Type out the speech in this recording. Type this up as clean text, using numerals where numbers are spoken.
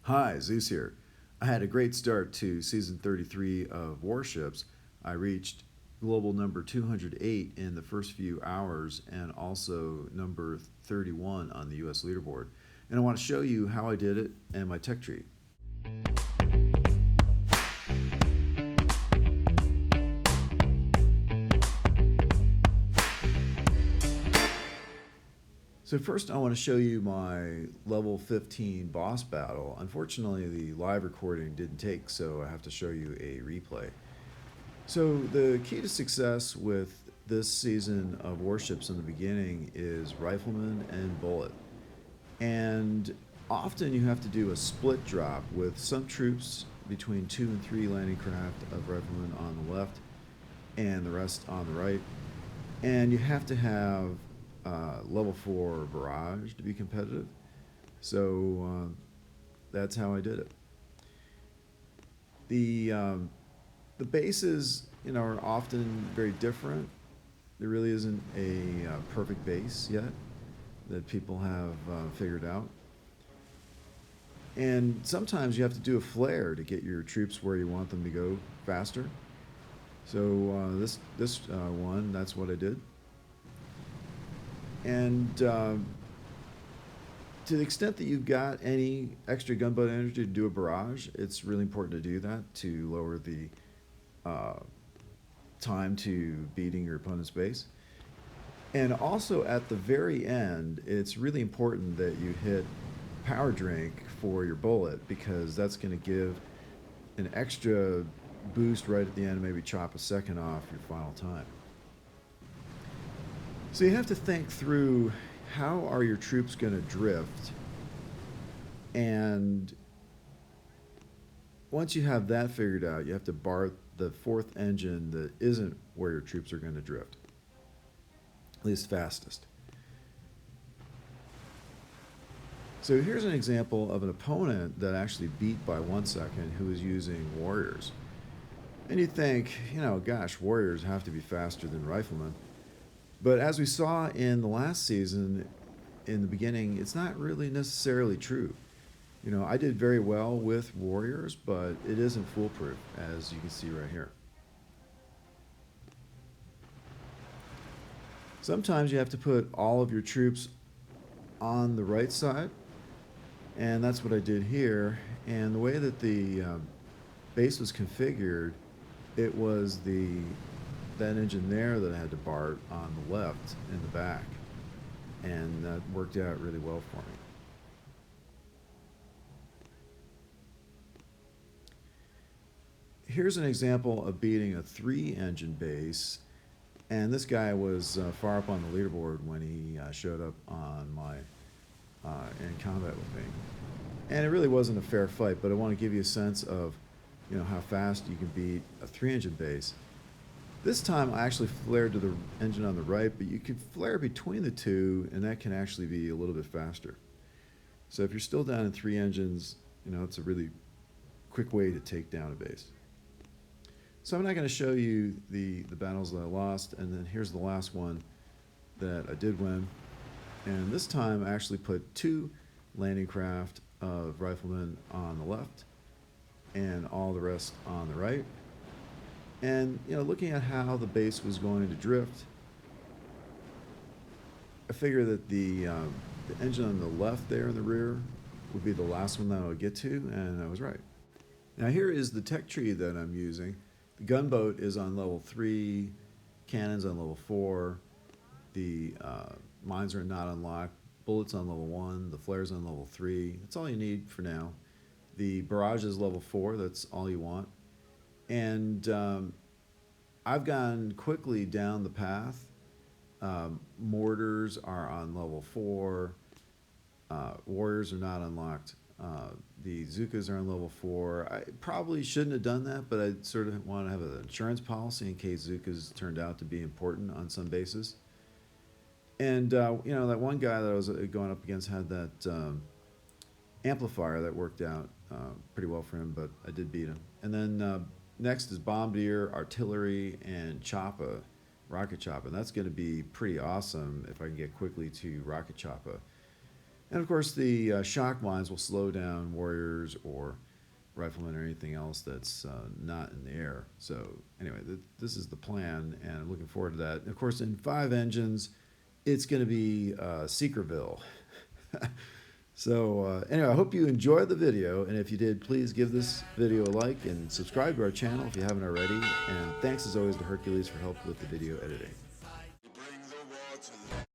Hi, Zeus here. I had a great start to season 33 of Warships. I reached global number 208 in the first few hours and also number 31 on the US leaderboard. And I want to show you how I did it and my tech tree. So first I want to show you my level 15 boss battle. Unfortunately, the live recording didn't take, so I have to show you a replay. So the key to success with this season of Warships in the beginning is Riflemen and Bullit. And often you have to do a split drop with some troops between 2 and 3 landing craft of Riflemen on the left and the rest on the right. And you have to have level 4 barrage to be competitive. So that's how I did it. The bases, are often very different. There really isn't a perfect base yet that people have figured out. And sometimes you have to do a flare to get your troops where you want them to go faster. So this one, that's what I did. And to the extent that you've got any extra gunboat energy to do a barrage, it's really important to do that to lower the time to beating your opponent's base. And also at the very end, it's really important that you hit power drink for your bullet, because that's going to give an extra boost right at the end, maybe chop a second off your final time. So you have to think through, how are your troops going to drift? And once you have that figured out, you have to bar the fourth engine that isn't where your troops are going to drift, at least fastest. So here's an example of an opponent that actually beat by 1 second who was using warriors. And you'd think, gosh, warriors have to be faster than riflemen. But as we saw in the last season, in the beginning, it's not really necessarily true. I did very well with warriors, but it isn't foolproof, as you can see right here. Sometimes you have to put all of your troops on the right side, and that's what I did here. And the way that the base was configured, it was that engine there that I had to bar on the left in the back, and that worked out really well for me. Here's an example of beating a 3-engine base, and this guy was far up on the leaderboard when he showed up on my in combat with me. And it really wasn't a fair fight, but I want to give you a sense of how fast you can beat a 3-engine base. This time I actually flared to the engine on the right, but you can flare between the two, and that can actually be a little bit faster. So if you're still down in 3 engines, it's a really quick way to take down a base. So I'm not going to show you the battles that I lost, and then here's the last one that I did win. And this time I actually put 2 landing craft of riflemen on the left and all the rest on the right. And looking at how the base was going to drift, I figure that the engine on the left there in the rear would be the last one that I would get to, and I was right. Now here is the tech tree that I'm using. The gunboat is on level 3, cannons on level 4, the mines are not unlocked, bullets on level 1, the flares on level 3. That's all you need for now. The barrage is level 4, that's all you want. And I've gone quickly down the path. Mortars are on level 4. Warriors are not unlocked. The Zookas are on level 4. I probably shouldn't have done that, but I sort of want to have an insurance policy in case Zookas turned out to be important on some bases. And that one guy that I was going up against had that amplifier that worked out pretty well for him, but I did beat him. And then next is bombardier, artillery, and choppa, rocket choppa. And that's going to be pretty awesome if I can get quickly to rocket choppa. And of course, the shock blinds will slow down warriors or riflemen or anything else that's not in the air. So anyway, this is the plan, and I'm looking forward to that. And of course, in 5 engines, it's going to be Seekerville. So anyway, I hope you enjoyed the video, and if you did, please give this video a like and subscribe to our channel if you haven't already. And thanks as always to Hercules for help with the video editing.